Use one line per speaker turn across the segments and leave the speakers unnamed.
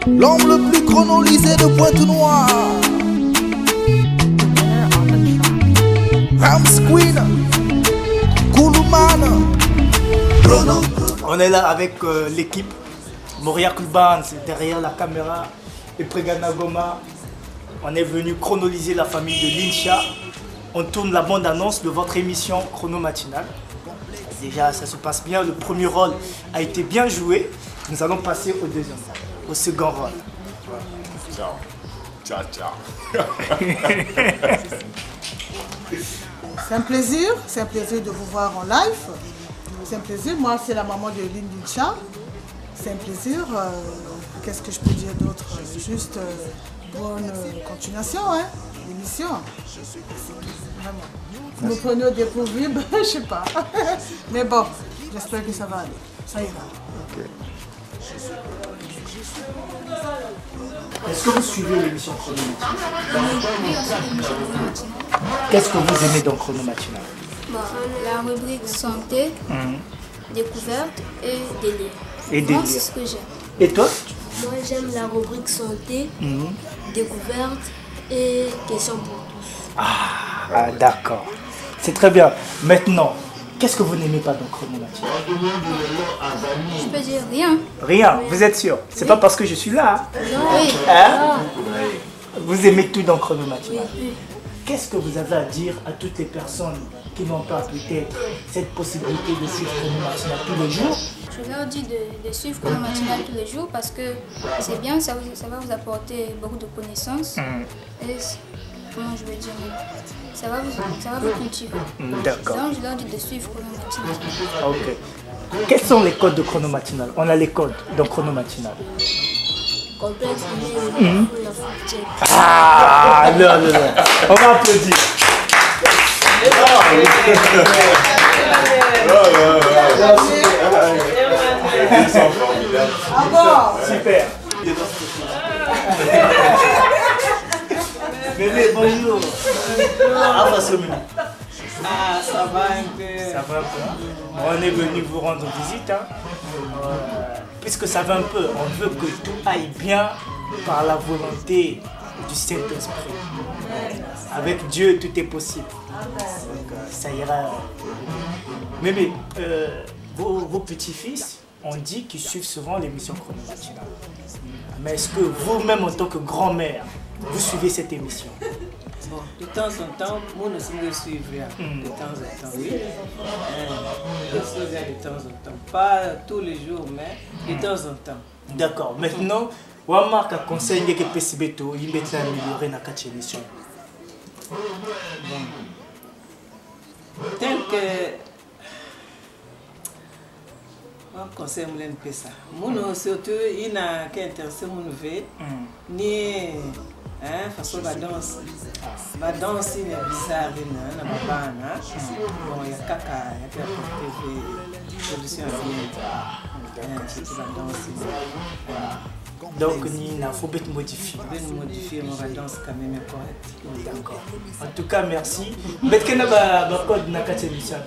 L'homme le plus chronolisé de Pointe-Noire. Rams Queen, Koulouman, Chrono.
On est là avec l'équipe. Moria Kulban, c'est derrière la caméra. Et Pregana Goma. On est venu chronoloser la famille de Lincha. On tourne la bande-annonce de votre émission Chrono Matinale. Déjà, ça se passe bien. Le premier rôle a été bien joué. Nous allons passer au deuxième rôle, au second rôle.
Ciao. Ciao, ciao.
C'est un plaisir de vous voir en live. C'est un plaisir, moi c'est la maman de Lynn Lincha. C'est un plaisir, qu'est-ce que je peux dire d'autre? Juste bonne continuation, hein, l'émission. Vraiment. Vous me prenez au dépourvu, je sais pas. Mais bon, j'espère que ça va aller, ça ira.
Okay. Est-ce que vous suivez l'émission Chrono Matinale? Qu'est-ce que vous aimez dans Chrono Matinale?
La rubrique santé, découverte et délire.
Et délire.
C'est ce que j'aime.
Et toi?
Moi j'aime la rubrique santé, découverte et questions pour tous.
Ah, d'accord. C'est très bien. Maintenant, qu'est-ce que vous n'aimez pas dans Chrono Matinale?
Je peux dire rien.
Rien, vous êtes sûr? C'est pas parce que je suis là.
Oui.
Hein? Vous aimez tout dans Chrono Matinale.
Oui.
Qu'est-ce que vous avez à dire à toutes les personnes qui n'ont pas peut-être cette possibilité de suivre Chrono Matinale tous les jours?
Je leur dis de suivre Chrono Matinale tous les jours parce que c'est bien, ça va vous apporter beaucoup de connaissances. Et comment je vais dire, ça va vous cultiver.
D'accord.
Donc je leur dis de suivre Chrono Matinale.
Ok. Quels sont les codes de Chrono Matinale? On a les codes dans Chrono Matinale.
Complexe, la frontière.
Ah, non. On va applaudir.
Ils sont formidables.
Super. Bébé, bonjour. Ah,
ça va un peu.
Ça va un peu. On est venu vous rendre visite. Hein. Puisque ça va un peu, on veut que tout aille bien par la volonté du Saint-Esprit. Avec Dieu, tout est possible. Donc, ça ira. Mais vos petits-fils, on dit qu'ils suivent souvent l'émission Chrono Matinale. Mais est-ce que vous-même, en tant que grand-mère, vous suivez cette émission?
Bon, de temps en temps, moi aussi je suis de temps en temps, oui. Je suis de temps en temps. Pas tous les jours, mais de temps en temps.
D'accord. Maintenant, Wamark a conseillé que Pesibeto, il met améliorer dans cette émission.
Tel que. On conseille de ça. Moi, surtout, il n'a qu'à intéresser mon vie, ni. Façon la danse. La danse est bizarre, na mabana. Bon, il y a caca, il y a des solutions à c'est la danse.
Donc, il faut bien modifier.
Modifier ma danse quand même correcte.
D'accord. En tout cas, merci. Mais quel est le code de cette émission?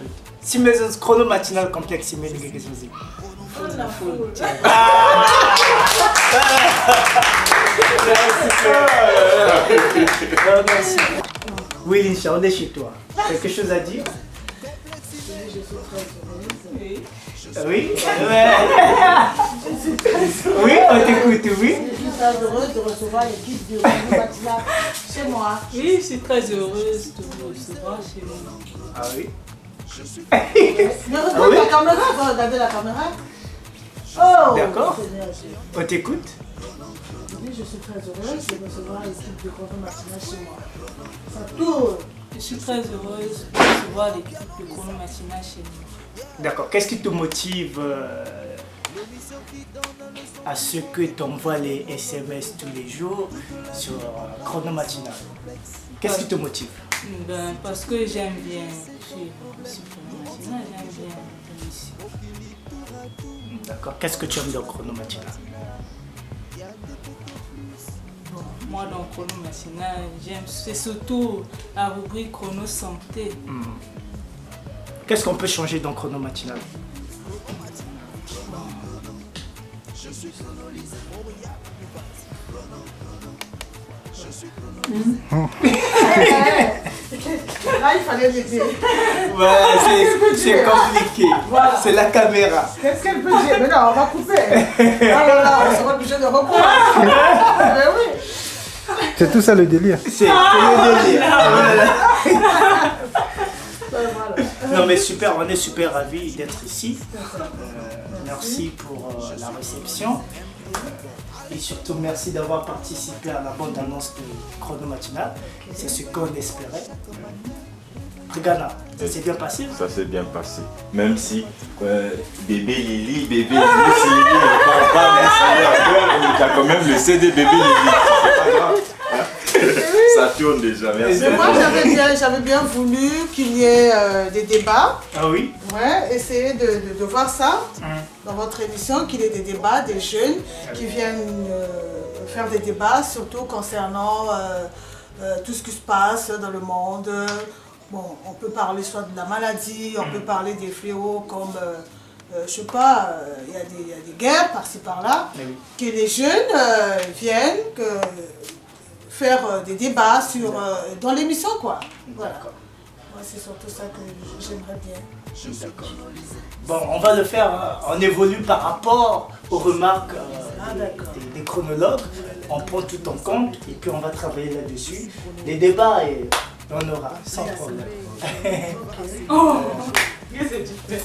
Si mes Chrono Matinale complexe, il y a quelque chose. Merci. Oui, Lincha, on est chez toi. Quelque chose à dire? Oui. Oui, on t'écoute, oui.
Je suis très heureuse de recevoir l'équipe de Chrono Matinale chez moi.
Oui, je suis très heureuse de vous recevoir chez moi.
Ah oui?
Ne regarde la caméra, faut regarder la caméra. Oh!
D'accord. On t'écoute?
Oui, je suis très heureuse de recevoir l'équipe de Chrono Matinale chez moi. Ça tourne.
Je suis très heureuse de recevoir l'équipe de Chrono Matinale chez moi.
D'accord. Qu'est-ce qui te motive à ce que tu envoies les SMS tous les jours sur Chrono Matinale? Qu'est-ce qui te motive?
Parce que j'aime bien suivre Chrono Matinale, j'aime bien l'émission.
D'accord. Qu'est-ce que tu aimes dans Chrono Matinale?
Moi, dans Chrono Matinale, j'aime, c'est surtout la rubrique Chrono Santé.
Qu'est-ce qu'on peut changer dans Chrono Matinale?
Là, il fallait l'aider.
Ouais, c'est compliqué.
Voilà.
C'est la caméra.
Qu'est-ce qu'elle peut dire? Mais non, on va couper. Ah là là, on sera obligé de reprendre. Mais oui.
C'est tout ça le délire.
C'est le délire. Voilà.
Voilà.
Non mais super, on est super ravis d'être ici. Merci pour la réception. Et surtout merci d'avoir participé à la bande annonce de Chrono Matinal. C'est ce qu'on espérait. Regana, ça s'est bien passé?
Ça s'est bien passé. Même si bébé Lily, si Lily ne parle pas, mais il y a quand même le CD bébé Lily. C'est pas grave. Ça tourne déjà, merci.
Mais moi, j'avais bien voulu qu'il y ait des débats.
Ah oui?
Ouais, essayer de voir ça dans votre émission, qu'il y ait des débats, des jeunes qui viennent faire des débats, surtout concernant tout ce qui se passe dans le monde. Bon, on peut parler soit de la maladie, on peut parler des fléaux comme, je sais pas, il y a des guerres par-ci par-là.
Oui.
Que les jeunes viennent faire des débats sur, dans l'émission, quoi. Voilà. Moi, c'est surtout ça que j'aimerais bien.
D'accord. Bon, on va le faire, on évolue par rapport aux remarques des chronologues. On prend tout en compte et puis on va travailler là-dessus. Les débats, on aura, sans problème.
Oh, qu'est-ce que tu fais?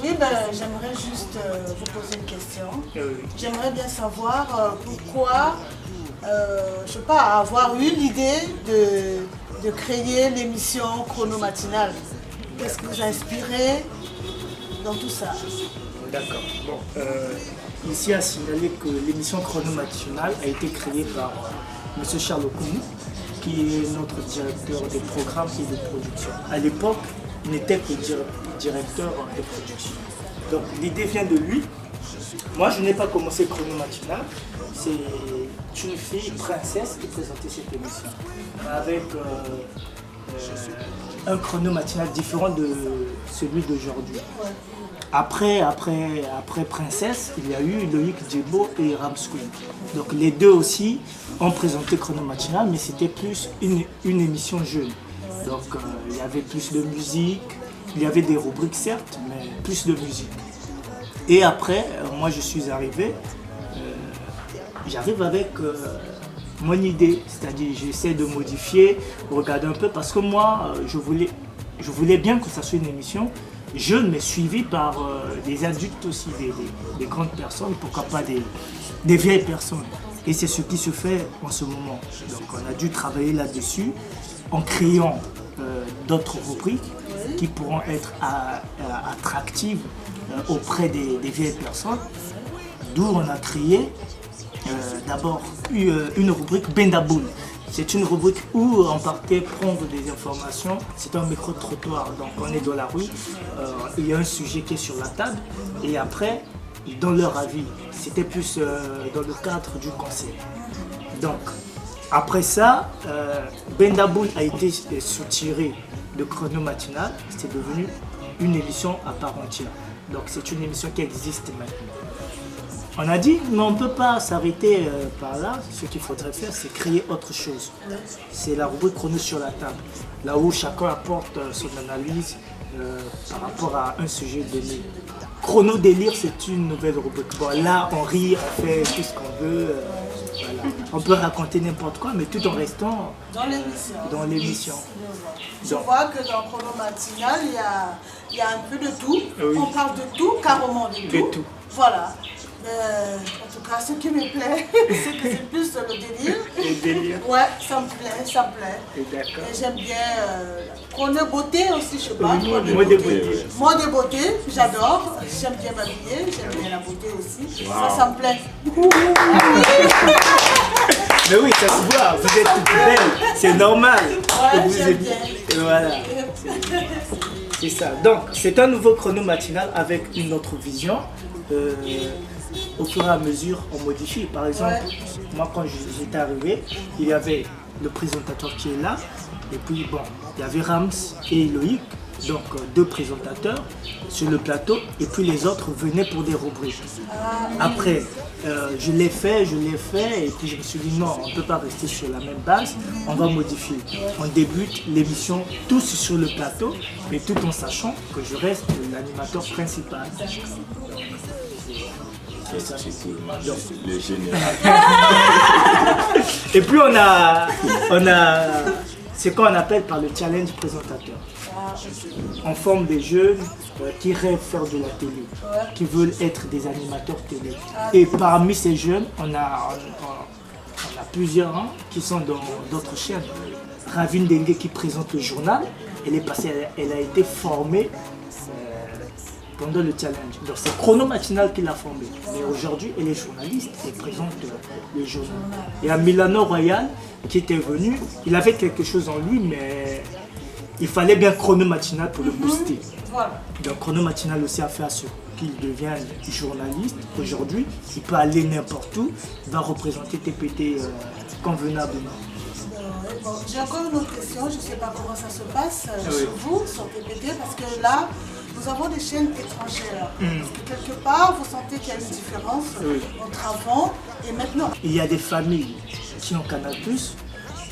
Oui, ben, j'aimerais juste vous poser une question. J'aimerais bien savoir pourquoi, je sais pas, avoir eu l'idée de créer l'émission Chrono Matinal. Qu'est-ce qui vous a inspiré dans tout ça?
D'accord. Bon, ici à signaler que l'émission Chrono Matinal a été créée par M. Charles Okounou, qui est notre directeur des programmes et de production. À l'époque, il n'était que directeur de production. Donc l'idée vient de lui. Moi, je n'ai pas commencé Chrono Matinal. C'est une fille princesse qui présentait cette émission. Avec un chrono matinal différent de celui d'aujourd'hui. Après Princesse, il y a eu Loïc Djebo et Ramsquin. Donc les deux aussi ont présenté Chrono Matinal, mais c'était plus une émission jeune. Donc il y avait plus de musique, il y avait des rubriques certes, mais plus de musique. Et après, moi je suis arrivé, j'arrive avec mon idée, c'est-à-dire j'essaie de modifier, regarder un peu, parce que moi je voulais bien que ça soit une émission jeune, mais suivie par des adultes aussi, des grandes personnes, pourquoi pas des vieilles personnes. Et c'est ce qui se fait en ce moment. Donc on a dû travailler là-dessus en créant d'autres rubriques qui pourront être attractives auprès des vieilles personnes. D'où on a créé d'abord une rubrique Bendaboul. C'est une rubrique où on partait prendre des informations. C'est un micro-trottoir, donc on est dans la rue. Il y a un sujet qui est sur la table et après, ils donnent leur avis. C'était plus dans le cadre du conseil. Donc, après ça, Bendaboul a été soutiré de Chrono Matinal. C'est devenu une émission à part entière. Donc, c'est une émission qui existe maintenant. On a dit, mais on ne peut pas s'arrêter par là. Ce qu'il faudrait faire, c'est créer autre chose. C'est la rubrique Chrono sur la table, là où chacun apporte son analyse par rapport à un sujet donné. Chrono délire, c'est une nouvelle rubrique. Bon, là, on rit, on fait tout ce qu'on veut. Voilà. On peut raconter n'importe quoi, mais tout en restant dans l'émission.
Je vois que dans Chrono Matinal, il y a un peu de tout. Oui. On parle de tout, carrément de tout. Voilà. En tout cas, ce qui me plaît, c'est que c'est plus le délire.
Le délire.
Ouais, ça me plaît.
D'accord.
Et j'aime bien Chrono Beauté aussi, je sais pas.
Mode de beauté.
Mode de beauté, j'adore. J'aime bien m'habiller, j'aime bien la beauté aussi. Wow. Ça me plaît.
Mais oui, ça se voit, vous êtes toute belle, c'est normal.
Ouais, j'aime bien.
Voilà. C'est ça. Donc, c'est un nouveau Chrono Matinal avec une autre vision. Au fur et à mesure, on modifie. Par exemple, moi quand j'étais arrivé, il y avait le présentateur qui est là, et puis bon, il y avait Rams et Loïc. Donc 2 présentateurs sur le plateau et puis les autres venaient pour des rubriques. Après, je l'ai fait et puis je me suis dit non, on ne peut pas rester sur la même base, on va modifier. On débute l'émission tous sur le plateau, mais tout en sachant que je reste l'animateur principal.
Le général.
Et puis on a c'est qu'on appelle par le challenge présentateur. On forme des jeunes qui rêvent faire de la télé, qui veulent être des animateurs télé. Et parmi ces jeunes, on a plusieurs qui sont dans d'autres chaînes. Ravine Dengue qui présente le journal, elle a été formée pendant le challenge. Donc c'est Chrono Matinal qui l'a formée. Mais aujourd'hui, elle est journaliste et présente le journal. Il y a Milano Royal qui était venu, il avait quelque chose en lui, mais il fallait bien Chrono Matinal pour le booster. Donc Chrono Matinal aussi a fait à ce qu'il devienne journaliste. Aujourd'hui, il peut aller n'importe où, il va représenter TPT convenablement.
Bon, j'ai encore une autre question, je ne sais pas comment ça se passe chez vous, sur TPT, parce que là, nous avons des chaînes étrangères. Est-ce que quelque part, vous sentez qu'il y a une différence entre avant et maintenant? Il
y a des familles qui ont Canal+,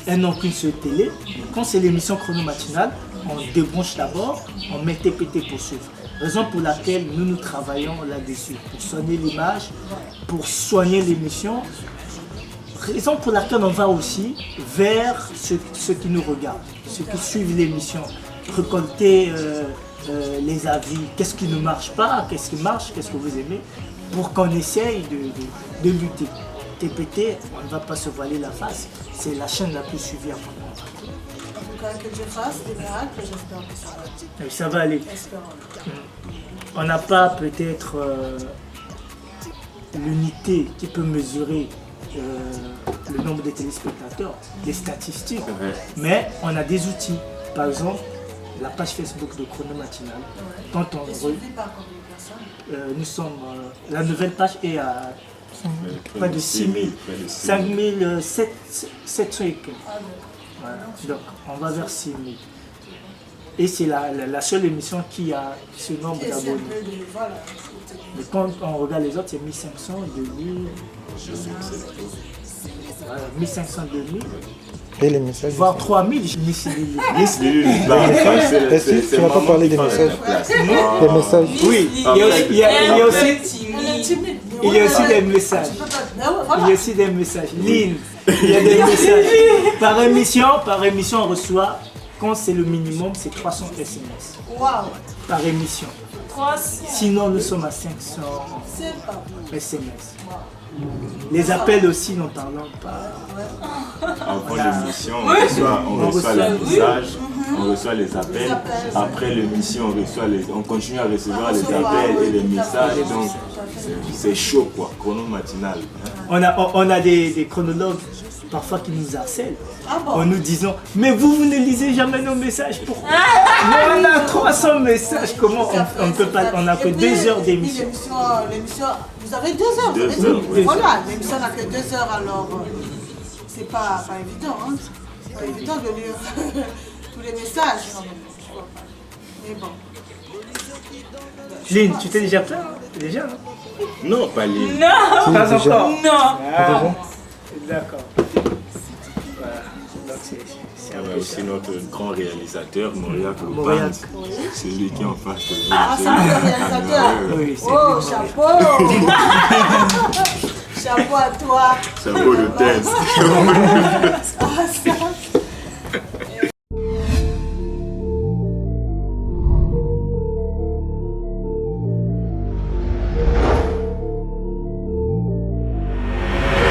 elles n'ont qu'une seule télé. Quand c'est l'émission Chrono Matinale, on débranche d'abord, on met TPT pour suivre. Raison pour laquelle nous travaillons là-dessus, pour soigner l'image, pour soigner l'émission. Raison pour laquelle on va aussi vers ceux qui nous regardent, ceux qui suivent l'émission, récolter les avis, qu'est-ce qui ne marche pas, qu'est-ce qui marche, qu'est-ce que vous aimez, pour qu'on essaye de lutter. TPT, on ne va pas se voiler la face, c'est la chaîne la plus suivie à Fondamental.
En tout cas, que Dieu fasse des miracles, j'espère que ça va aller.
Ça va aller. On n'a pas peut-être l'unité qui peut mesurer le nombre de téléspectateurs, les statistiques, mais on a des outils. Par exemple, la page Facebook de Chrono Matinal. Quand on nous sommes, la nouvelle page est à près de 6 000, 5 700 et quelques. Voilà. Donc on va vers 6 000. Et c'est la seule émission qui a ce nombre d'abonnés. Mais quand on regarde les autres, c'est 1500, 2000, voilà, 1500, 2000.
Et les messages,
voire 3000, Miss Lily.
Est-ce que tu vas pas parler des messages? Les messages.
Oui, il y a aussi des messages. Il y a aussi des messages. Lynn, il y a des messages. Par émission, on reçoit, quand c'est le minimum, c'est 300 SMS. Par émission. Sinon, nous sommes à 500 SMS. Les appels aussi, n'en parlons pas.
Avant l'émission, on reçoit les messages, on reçoit les appels. Après l'émission, on continue à recevoir les appels et les messages. Donc, c'est chaud, quoi. Chrono Matinal.
On a des chronologues parfois qui nous harcèlent en nous disant mais vous ne lisez jamais nos messages, pourquoi? Mais on a 300 messages, comment on ne peut pas, on n'a que 2 heures d'émission.
L'émission, vous avez 2 heures, voilà, l'émission n'a que 2 heures, alors c'est pas évident, hein. C'est pas évident de lire tous les messages. Mais bon.
Lynn, tu t'es déjà plaint, déjà, non?
Non, pas Lynn.
Non, pas encore.
Non.
D'accord. Voilà. Donc
il y avait aussi notre grand réalisateur, Mauriac Lopan. C'est lui qui est en face de nous.
Ah, c'est le réalisateur.
Oui,
oh, chapeau. Chapeau à toi.
Chapeau de thèse.
Ah, ça.